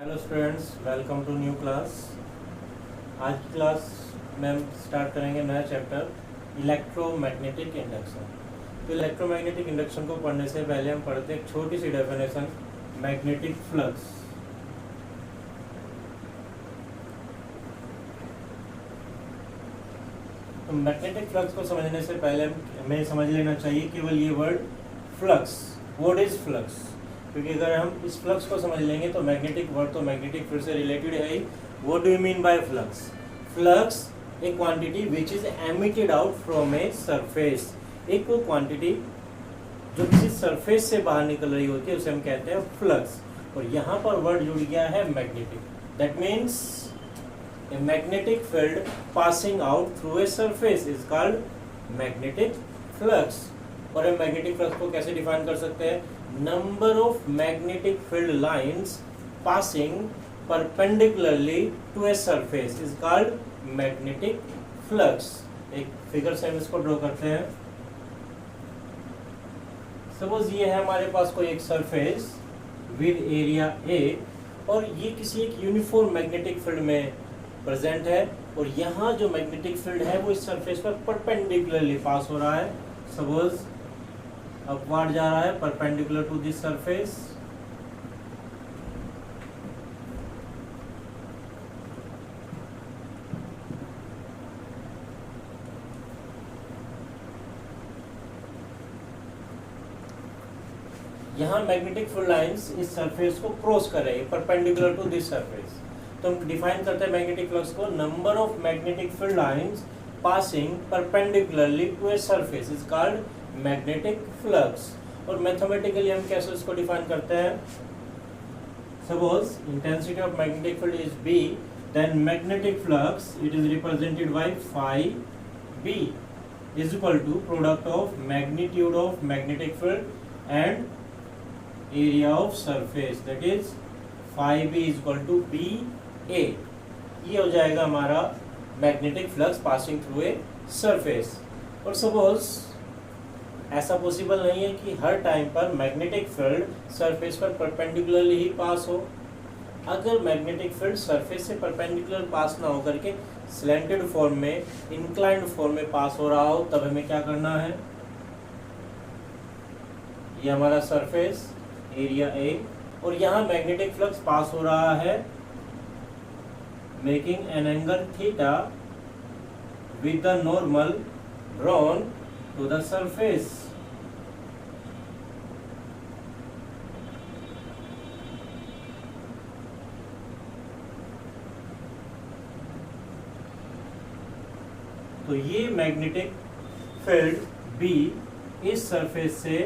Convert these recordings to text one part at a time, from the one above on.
Hello students, welcome to new class. आज की class में हम स्टार्ट करेंगे नया चैप्टर इलेक्ट्रोमैग्नेटिक इंडक्शन। तो इलेक्ट्रोमैग्नेटिक इंडक्शन को पढ़ने से पहले हम पढ़ते हैं एक छोटी सी डेफिनेशन, मैग्नेटिक फ्लक्स। तो मैग्नेटिक फ्लक्स को समझने से पहले हमें समझ लेना चाहिए केवल ये word flux, what is flux. क्योंकि अगर हम इस फ्लक्स को समझ लेंगे तो मैग्नेटिक वर्ड तो मैग्नेटिक फील्ड से रिलेटेड है ही। What do you mean by flux? Flux a quantity which is emitted out from a surface. एक वो क्वांटिटी जो किसी सरफेस से बाहर निकल रही होती है उसे हम कहते हैं फ्लक्स। और यहाँ पर वर्ड जुड़ गया है magnetic. That means A magnetic field passing out through a surface is called magnetic flux. और हम मैग्नेटिक फ्लक्स को कैसे डिफाइन कर सकते हैं? Number of magnetic field lines passing perpendicularly to a surface is called magnetic flux. एक figure से हम इसको ड्रॉ करते हैं। सपोज ये है हमारे पास कोई एक सरफेस विद एरिया ए और ये किसी एक यूनिफॉर्म मैग्नेटिक फील्ड में प्रेजेंट है और यहाँ जो मैग्नेटिक फील्ड है वो इस सरफेस पर परपेंडिकुलरली पास हो रहा है। सपोज अपवर्ड जा रहा है परपेंडिकुलर टू दिस सरफेस। यहाँ मैग्नेटिक फील्ड लाइंस इस सरफेस को क्रॉस कर रही है परपेंडिकुलर टू दिस सरफेस। तो हम डिफाइन करते हैं मैग्नेटिक फ्लक्स को number of magnetic field lines passing perpendicularly to a surface is called magnetic flux. और मैथमेटिकली हम कैसे इसको डिफाइन करते हैं? Suppose intensity of magnetic field is B, then magnetic flux it is represented by phi B is equal to product of magnitude of magnetic field and area of surface, that is phi B is equal to BA। ये हो जाएगा हमारा magnetic flux passing through a surface. और suppose ऐसा possible नहीं है कि हर time पर मैग्नेटिक फील्ड सरफेस पर परपेंडिकुलरली ही पास हो। अगर मैग्नेटिक फील्ड सरफेस से परपेंडिकुलर पास ना होकर के स्लैंटेड फॉर्म में, इंक्लाइंड फॉर्म में पास हो रहा हो, तब हमें क्या करना है? ये हमारा सरफेस एरिया ए और यहाँ मैग्नेटिक फ्लक्स पास हो रहा है making an angle theta with the normal drawn to the surface। तो ये मैग्नेटिक फील्ड B इस सरफेस से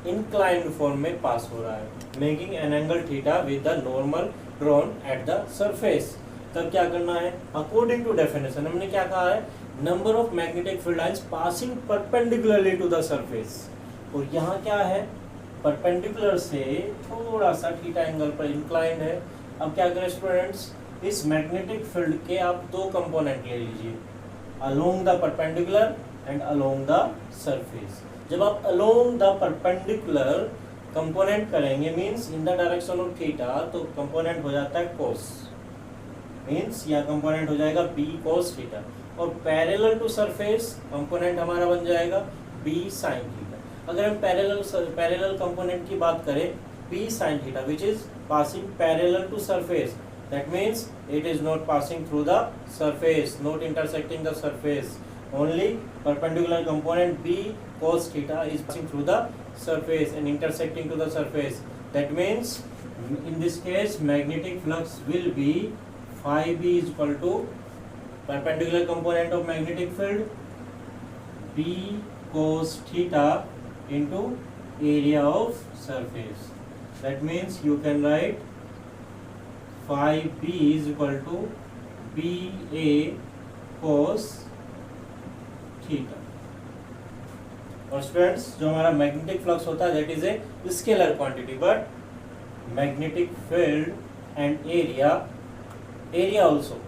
इंक्लाइंड फॉर्म में पास हो रहा है making an angle theta with the normal drawn at the surface. तब क्या करना है? अकॉर्डिंग टू डेफिनेशन हमने क्या कहा है? Number of magnetic field lines passing perpendicularly to the surface. और यहाँ क्या है? परपेंडिकुलर से थोड़ा सा थीटा एंगल पर इंक्लाइंड है। अब क्या करें स्टूडेंट्स? इस मैग्नेटिक फील्ड के आप दो कंपोनेंट ले लीजिए, along the perpendicular and along the surface. जब आप अलोंग द परपेंडिकुलर कंपोनेंट करेंगे means in the direction of theta, तो कंपोनेंट हो जाता है कोस, मीन्स यह कंपोनेंट हो जाएगा B cos थीटा। और पैरेलल टू सरफेस कंपोनेंट हमारा बन जाएगा B sin थीटा। अगर हम पैरेलल कंपोनेंट की बात करें B sin theta which is passing parallel to surface, that means it is not passing through the surface, not intersecting the surface, only perpendicular component B cos theta is passing through the surface and intersecting to the surface. That means in this case magnetic flux will be phi B is equal to perpendicular component of magnetic field B cos theta into area of surface. That means you can write phi B is equal to BA cos theta। और students जो हमारा magnetic flux होता है that is a scalar quantity, but magnetic field and area also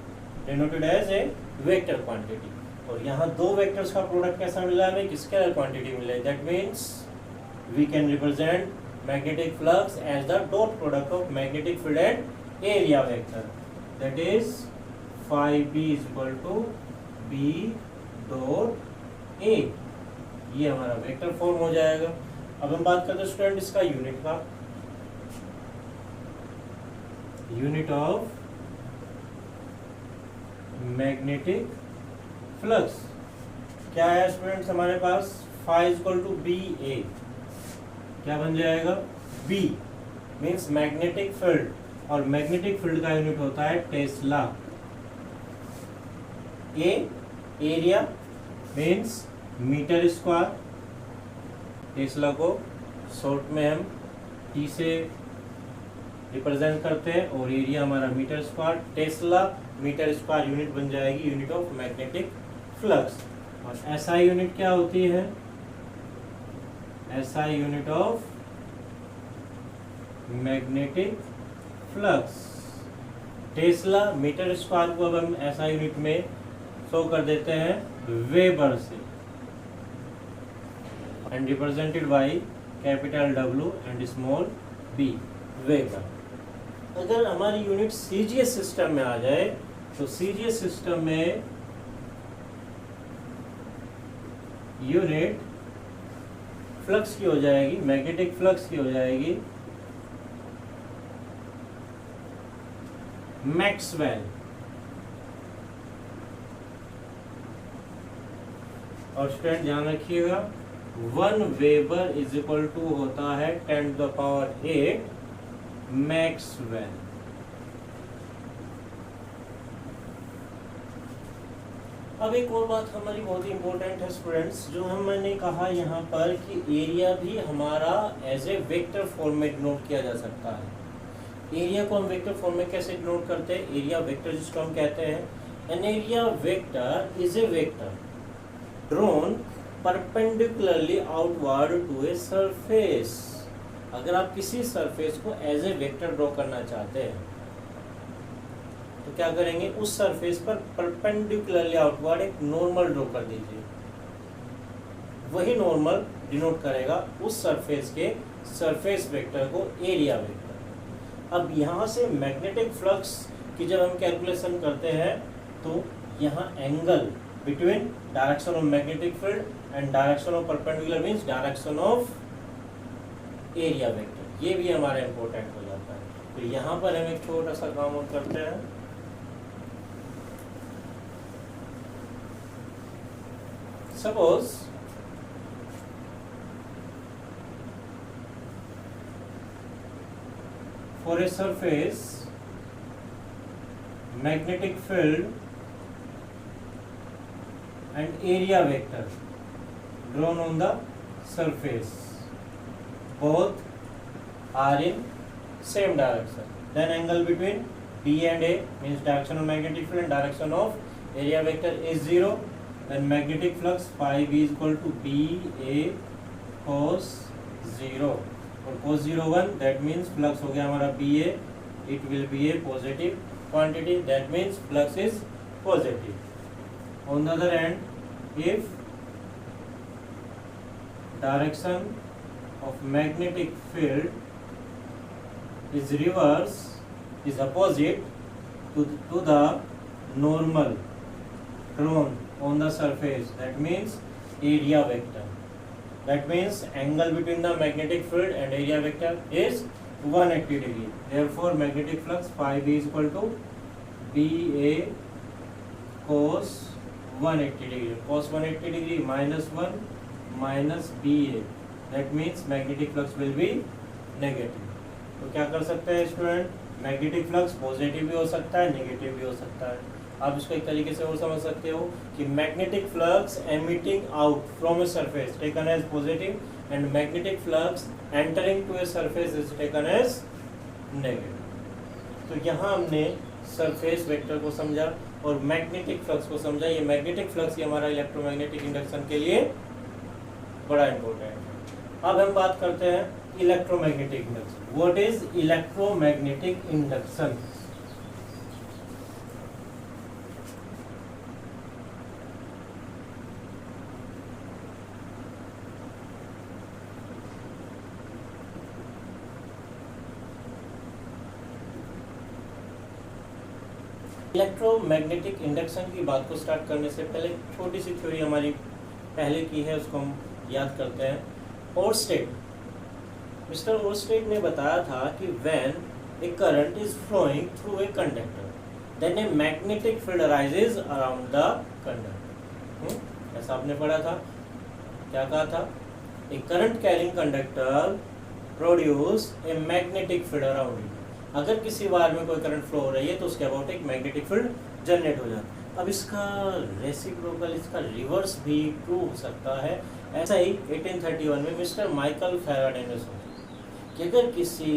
denoted as a vector quantity. और यहाँ दो vectors का product कैसा मिला है? एक स्केलर क्वांटिटी मिला है। That means we can represent magnetic flux as the dot product of magnetic field and area vector, that is phi b is equal to b dot a। ये हमारा vector form हो जाएगा। अब हम बात करते हैं स्टूडेंट इसका यूनिट का। यूनिट ऑफ मैग्नेटिक फ्लक्स क्या है स्टूडेंट्स हमारे पास? phi is equal to B A, क्या बन जाएगा? B मीन्स मैग्नेटिक फील्ड, और मैग्नेटिक फील्ड का यूनिट होता है tesla. A area means meter square, tesla को शॉर्ट में हम T से रिप्रेजेंट करते हैं, और एरिया हमारा metre square. Tesla metre square unit बन जाएगी यूनिट ऑफ मैग्नेटिक फ्लक्स। और SI यूनिट क्या होती है? SI unit of magnetic flux. Tesla metre square को अब हम SI यूनिट में शो कर देते हैं वेबर से, and represented by capital W and small b, weber. अगर हमारी यूनिट सीजीएस सिस्टम में आ जाए तो सीजीएस सिस्टम में यूनिट फ्लक्स की हो जाएगी, मैग्नेटिक फ्लक्स की हो जाएगी मैक्सवेल। और स्टूडेंट ध्यान रखिएगा 1 वेबर इज इक्वल टू होता है 10 टू द पावर 8 मैक्सवेल। अब एक और बात हमारी बहुत ही इंपॉर्टेंट है स्टूडेंट्स, जो मैंने कहा यहाँ पर कि एरिया भी हमारा एज ए वेक्टर फॉर्म में डिनोट किया जा सकता है। एरिया को हम वेक्टर फॉर्म में कैसे डिनोट करते हैं? एरिया वेक्टर जिसको हम कहते हैं, an area vector is a vector drawn perpendicularly outward to a surface. अगर आप किसी सरफेस को एज ए वेक्टर ड्रॉ करना चाहते हैं तो क्या करेंगे? उस सरफेस पर परपेंडिकुलरली आउटवर्ड एक नॉर्मल ड्रॉ कर दीजिए। वही नॉर्मल डिनोट करेगा उस सरफेस के सरफेस वेक्टर को एरिया वेक्टर। अब यहाँ से मैग्नेटिक फ्लक्स की जब हम कैलकुलेशन करते हैं तो यहाँ angle between direction of magnetic field and direction of perpendicular means direction of area vector, ये भी हमारा इंपॉर्टेंट हो जाता है। तो यहाँ पर हम एक छोटा सा काम और करते हैं। Suppose for a surface magnetic field and area vector drawn on the surface, both are in same direction, then angle between B and A means direction of magnetic field and direction of area vector is 0, then magnetic flux phi B is equal to BA cos 0, और cos 0 1 that means flux हो गया हमारा BA, it will be a positive quantity, that means flux is positive. On the other hand, if direction of magnetic field is reverse, is opposite to the normal drawn on the surface, that means area vector. That means angle between the magnetic field and area vector is 180 degree. Therefore, magnetic flux phi B is equal to BA cos 180 degree. Cos 180 degree minus 1 minus BA. That means magnetic flux will be negative. तो क्या कर सकते हैं student? Magnetic flux positive भी हो सकता है, negative भी हो सकता है। आप इसको एक तरीके से और समझ सकते हो कि magnetic flux emitting out from a surface taken as positive and magnetic flux entering to a surface is taken as negative. तो यहाँ हमने सरफेस वेक्टर को समझा और मैग्नेटिक फ्लक्स को समझा। ये मैग्नेटिक फ्लक्स ये हमारा इलेक्ट्रोमैग्नेटिक इंडक्शन के लिए बड़ा इंपॉर्टेंट है। अब हम बात करते हैं electromagnetic induction. What is electromagnetic induction? Electromagnetic induction की बात को स्टार्ट करने से पहले छोटी सी थ्योरी हमारी पहले की है, उसको हम याद करते हैं। ओरस्टेड, मिस्टर ओरस्टेड ने बताया था कि when a current is flowing through a conductor then a magnetic field arises around the conductor. ऐसा आपने पढ़ा था, क्या कहा था? A current carrying conductor produce a magnetic field around it. अगर किसी वायर में कोई करंट फ्लो हो रही है तो उसके अबाउट एक मैग्नेटिक फील्ड जनरेट हो जाता है। अब इसका रेसिप्रोकल, इसका रिवर्स भी ट्रू हो सकता है। ऐसा ही 1831 में मिस्टर माइकल फैराडे ने सोचा कि अगर किसी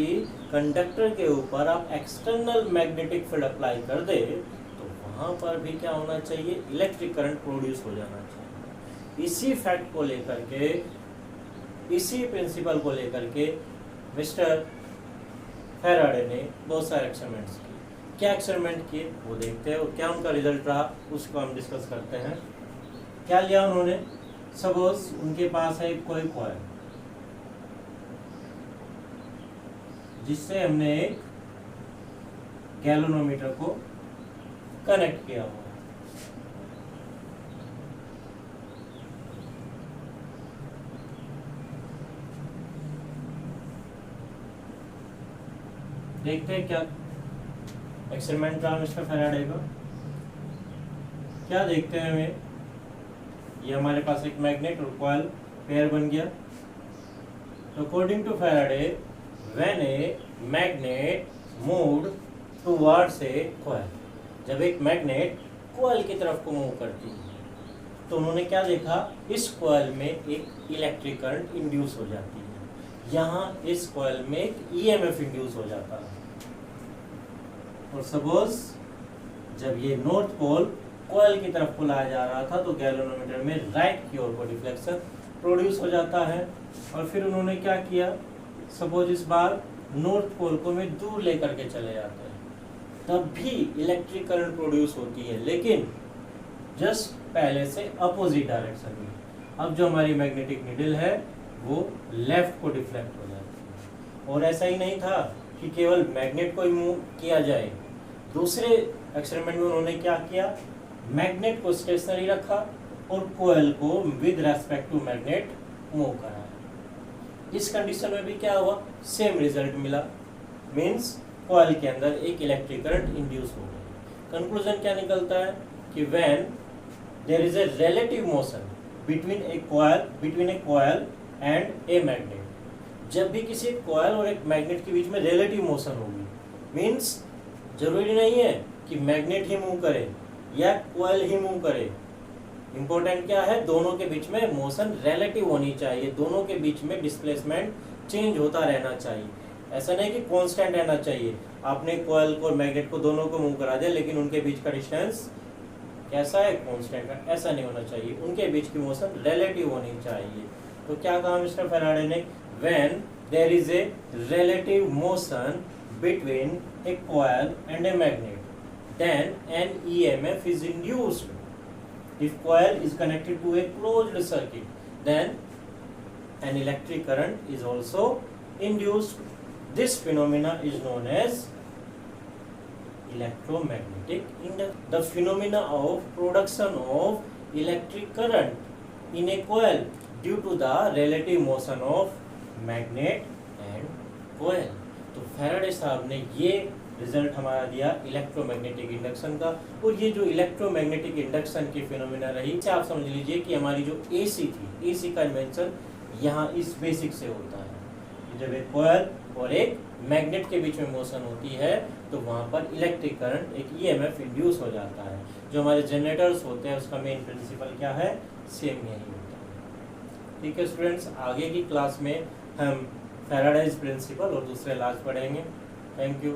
कंडक्टर के ऊपर आप एक्सटर्नल मैग्नेटिक फील्ड अप्लाई कर दे तो वहाँ पर भी क्या होना चाहिए? इलेक्ट्रिक करंट प्रोड्यूस हो जाना चाहिए। इसी फैक्ट को लेकर के, इसी प्रिंसिपल को लेकर के मिस्टर फैराडे ने बहुत सारे एक्सपेरिमेंट्स किए। क्या एक्सपेरिमेंट किए वो देखते हैं और क्या उनका रिजल्ट रहा उसको हम डिस्कस करते हैं। क्या लिया उन्होंने? सपोज उनके पास है कोई कॉइल जिससे हमने एक गैल्वेनोमीटर को कनेक्ट किया हुआ है। देखते हैं क्या एक्सपेरिमेंट रहा मिस्टर फैराडे का। क्या देखते हैं हमें? ये हमारे पास एक मैग्नेट और कॉइल पेयर बन गया। तो according to Faraday, when a magnet moved towards a coil, जब एक मैग्नेट कॉइल की तरफ को मूव करती है तो उन्होंने क्या देखा? इस कॉइल में एक इलेक्ट्रिक करंट इंड्यूस हो जाती है, यहाँ इस कॉइल में एक ईएमएफ इंड्यूस हो जाता है। और सपोज जब ये नॉर्थ पोल कॉइल की तरफ को लाया जा रहा था तो गैल्वेनोमीटर में राइट की ओर को डिफ्लेक्शन प्रोड्यूस हो जाता है। और फिर उन्होंने क्या किया? सपोज इस बार नॉर्थ पोल को में दूर लेकर के चले जाते हैं, तब भी इलेक्ट्रिक करंट प्रोड्यूस होती है, लेकिन जस्ट पहले से अपोजिट डायरेक्शन में। अब जो हमारी मैग्नेटिक नीडल है वो लेफ्ट को डिफ्लेक्ट हो जाती है। और ऐसा ही नहीं था कि केवल मैग्नेट को ही मूव किया जाए, दूसरे एक्सपेरिमेंट में उन्होंने क्या किया? मैग्नेट को स्टेशनरी रखा और कॉइल को with respect to magnet move करा। इस कंडीशन में भी क्या हुआ? सेम रिजल्ट मिला, मींस कॉइल के अंदर एक इलेक्ट्रिक करंट इंड्यूस हो गई। कंक्लूजन क्या निकलता है कि when there is a relative motion between a coil and a magnet, जब भी किसी कॉइल और एक मैग्नेट के बीच में रिलेटिव मोशन होगी, मींस जरूरी नहीं है कि मैग्नेट ही मूव करे या कॉइल ही मूव करे। इंपॉर्टेंट क्या है? दोनों के बीच में मोशन रिलेटिव होनी चाहिए, दोनों के बीच में डिस्प्लेसमेंट चेंज होता रहना चाहिए। ऐसा नहीं कि कांस्टेंट रहना चाहिए। आपने कॉइल को और मैग्नेट को दोनों को मूव करा दिया लेकिन उनके बीच का डिस्टेंस कैसा है? कांस्टेंट है। ऐसा नहीं होना चाहिए, उनके बीच की मोशन रिलेटिव होनी चाहिए। तो क्या कहा मिस्टर फैराडे ने? When there is a relative motion between a coil and a magnet, then an EMF is induced. If coil is connected to a closed circuit, then an electric current is also induced. This phenomena is known as electromagnetic induction. The phenomena of production of electric current in a coil due to the relative motion of magnet and coil. तो Faraday साहब ने ये result हमारा दिया electromagnetic induction का। और ये जो इलेक्ट्रोमैग्नेटिक इंडक्शन की फिनोमिना रही, आप समझ लीजिए कि हमारी जो एसी थी, एसी का इन्वेंशन यहाँ इस बेसिक से होता है। जब एक कॉइल और एक मैग्नेट के बीच में मोशन होती है तो वहाँ पर इलेक्ट्रिक करंट, एक ईएमएफ इंड्यूस हो जाता है। जो हमारे जनरेटर्स होते हैं उसका मेन प्रिंसिपल क्या है? सेम यही होता है। ठीक है स्टूडेंट्स, आगे की क्लास में हम फैराडेज प्रिंसिपल और दूसरे लॉज पढ़ेंगे। Thank you.